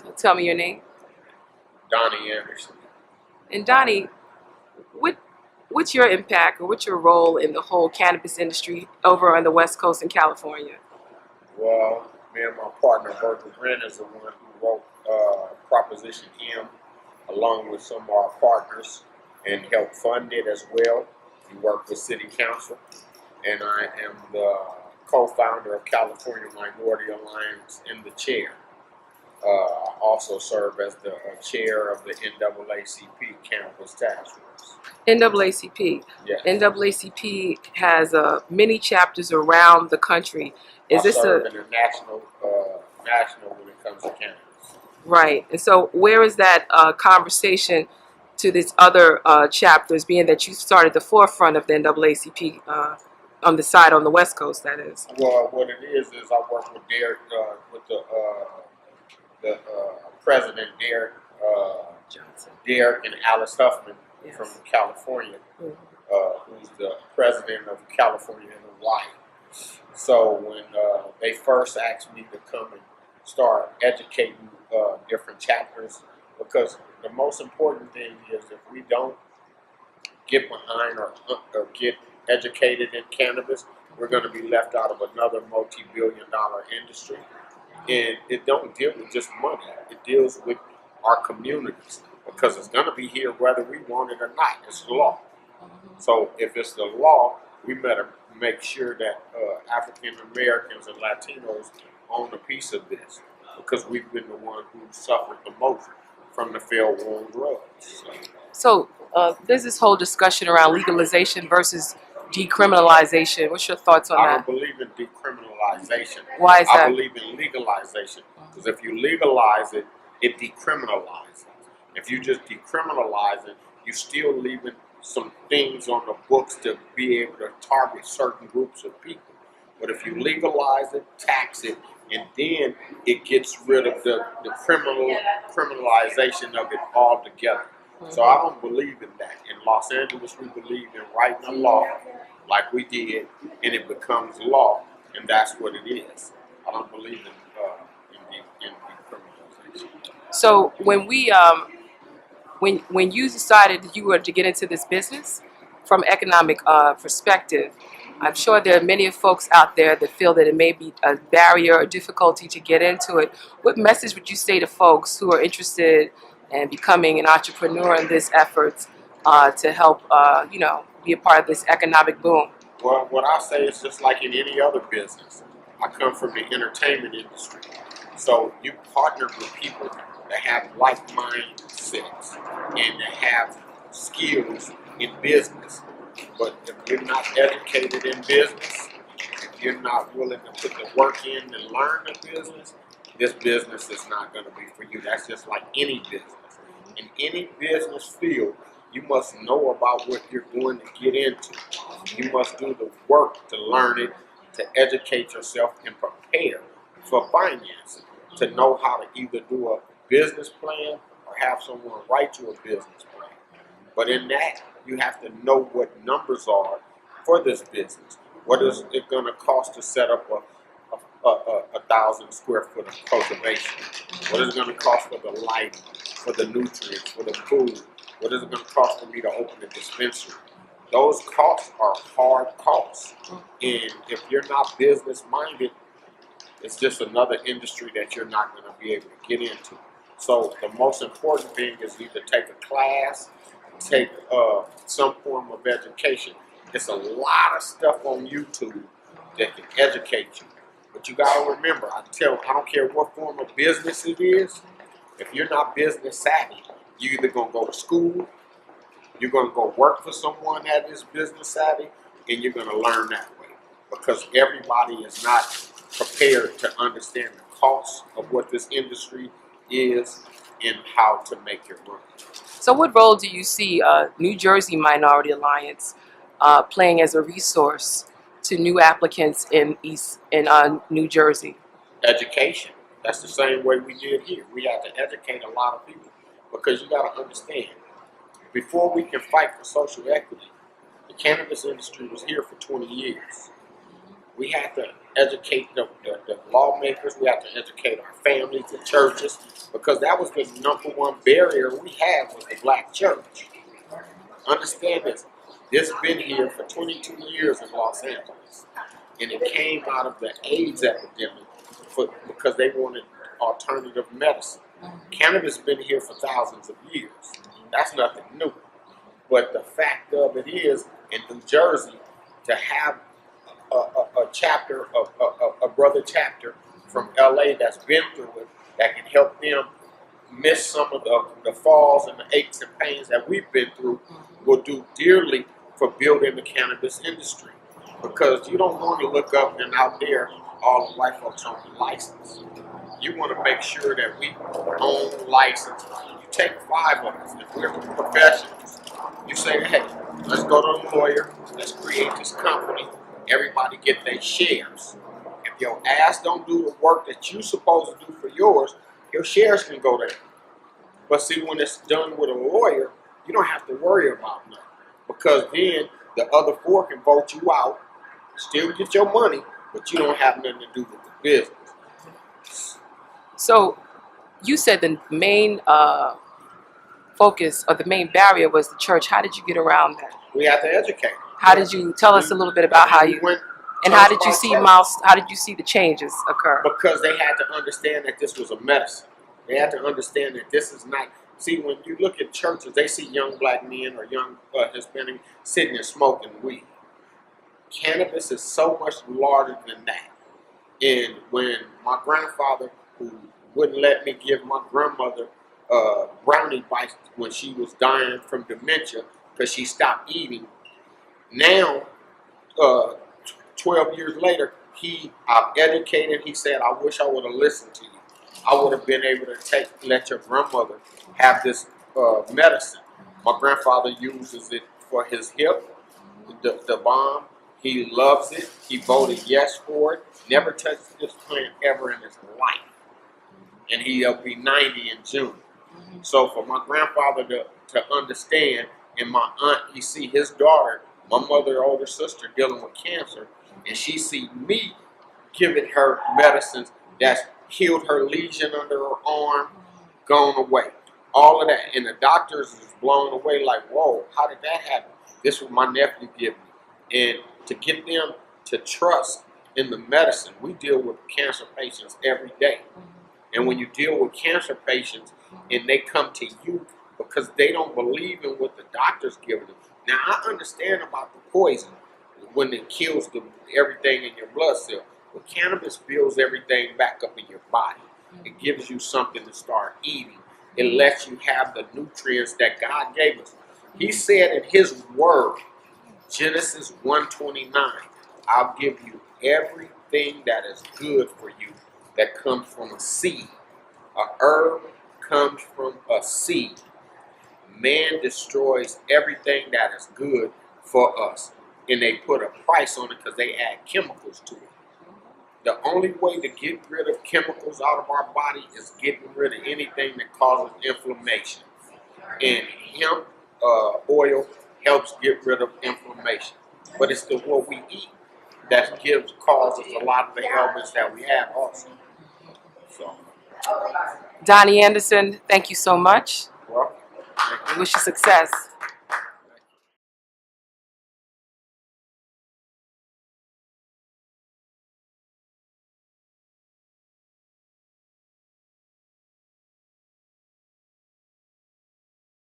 So tell me your name. Donnie Anderson. And Donnie, what what's your impact or what's your role in the whole cannabis industry over on the West Coast in California? Well, me and my partner, Bertha Grant, is the one who wrote Proposition M along with some of our partners and helped fund it as well. We work with City Council, and I am the co-founder of California Minority Alliance and the chair. I also serve as the chair of the NAACP Cannabis Task Force. NAACP. Yes. NAACP has many chapters around the country. Is I this serve a in the national when it comes to cannabis. right? And so, where is that conversation to these other chapters? Being that you started the forefront of the NAACP on the side on the West Coast, that is. Well, what it is I work with Derek, with the president Johnson. Derek and Alice Huffman Yes. from California, Mhm. who's the president of California and Hawaii. So when they first asked me to come and start educating different chapters, because the most important thing is if we don't get behind or get educated in cannabis, we're going to be left out of another multi-billion-dollar industry. And it don't deal with just money. It deals with our communities because it's going to be here whether we want it or not. It's the law. So if it's the law, we better make sure that African Americans and Latinos own a piece of this because we've been the one who suffered the most from the failed war on drugs. So there's this whole discussion around legalization versus decriminalization. What's your thoughts on I that? don't believe in decriminalization. Why is I that? believe in legalization because if you legalize it, it decriminalizes. If you just decriminalize it, you're still leaving some things on the books to be able to target certain groups of people. But if you legalize it, tax it, and then it gets rid of the criminalization of it altogether. So I don't believe in that. In Los Angeles, we believe in writing a law like we did, and it becomes law, and that's what it is. I don't believe in decriminalization. So when you decided that you were to get into this business from economic perspective, I'm sure there are many folks out there that feel that it may be a barrier or difficulty to get into it. What message would you say to folks who are interested in becoming an entrepreneur in this effort to help, be a part of this economic boom? Well, what I say is just like in any other business. I come from the entertainment industry. So you partner with people that have like mindsets and that have skills in business. But if you're not educated in business, if you're not willing to put the work in to learn the business, this business is not going to be for you. That's just like any business. In any business field, you must know about what you're going to get into. You must do the work to learn it, to educate yourself and prepare for financing, to know how to either do a business plan or have someone write you a business plan. But in that, you have to know what numbers are for this business. What is it going to cost to set up a 1,000 square foot of cultivation? What is it going to cost for the lighting, for the nutrients, for the food? What is it going to cost for me to open a dispensary? Those costs are hard costs. And if you're not business minded, it's just another industry that you're not going to be able to get into. So the most important thing is either take a class, take some form of education. There's a lot of stuff on YouTube that can educate you. But you got to remember, I don't care what form of business it is, if you're not business savvy, you're either going to go to school, you're going to go work for someone that is business savvy, and you're going to learn that way. Because everybody is not prepared to understand the cost of what this industry is and how to make it work. So what role do you see New Jersey Minority Alliance playing as a resource to new applicants in New Jersey? Education. That's the same way we did here. We had to educate a lot of people because you got to understand, before we can fight for social equity, the cannabis industry was here for 20 years. We had to educate the lawmakers. We had to educate our families, the churches, because that was the #1 barrier we had was the black church. Understand this. This has been here for 22 years in Los Angeles. And it came out of the AIDS epidemic because they wanted alternative medicine. Cannabis has been here for thousands of years. That's nothing new. But the fact of it is, in New Jersey, to have a chapter, a brother chapter from LA that's been through it, that can help them miss some of the falls and the aches and pains that we've been through, will do dearly for building the cannabis industry. Because you don't want to look up and out there all the white folks on the license. You want to make sure that we own license. You take 5 of us, if we're professionals, you say, hey, let's go to a lawyer, let's create this company, everybody get their shares. If your ass don't do the work that you're supposed to do for yours, your shares can go there. But see, when it's done with a lawyer, you don't have to worry about nothing. Because then the other 4 can vote you out, still get your money, but you don't have nothing to do with the business. So you said the main focus or the main barrier was the church. How did you get around that? We have to educate. How did you tell us a little bit about how you went? And how did you see how did you see the changes occur? Because they had to understand that this was a medicine. They had to understand that this is not. See, when you look at churches, they see young black men or young Hispanic sitting and smoking weed. Cannabis is so much larger than that. And when my grandfather, who wouldn't let me give my grandmother brownie bites when she was dying from dementia because she stopped eating, now, 12 years later, I've educated. He said, I wish I would have listened to you. I would have been able to let your grandmother have this medicine. My grandfather uses it for his hip, the balm. He loves it. He voted yes for it. Never touched this plant ever in his life. And he'll be 90 in June. So for my grandfather to understand, and my aunt, he see his daughter, my mother, older sister, dealing with cancer, and she see me giving her medicines that's healed her lesion under her arm, gone away. All of that. And the doctors is blown away like, whoa, how did that happen? This was my nephew give me. And to get them to trust in the medicine, we deal with cancer patients every day. And when you deal with cancer patients and they come to you because they don't believe in what the doctors give them. Now, I understand about the poison when it kills everything in your blood cell. But cannabis builds everything back up in your body. It gives you something to start eating. It lets you have the nutrients that God gave us. He said in his word, Genesis 1:29, I'll give you everything that is good for you that comes from a seed. A herb comes from a seed. Man destroys everything that is good for us. And they put a price on it because they add chemicals to it. The only way to get rid of chemicals out of our body is getting rid of anything that causes inflammation. And hemp oil helps get rid of inflammation. But it's what we eat that causes a lot of the ailments that we have also. So, Donnie Anderson, thank you so much. well, I wish you success.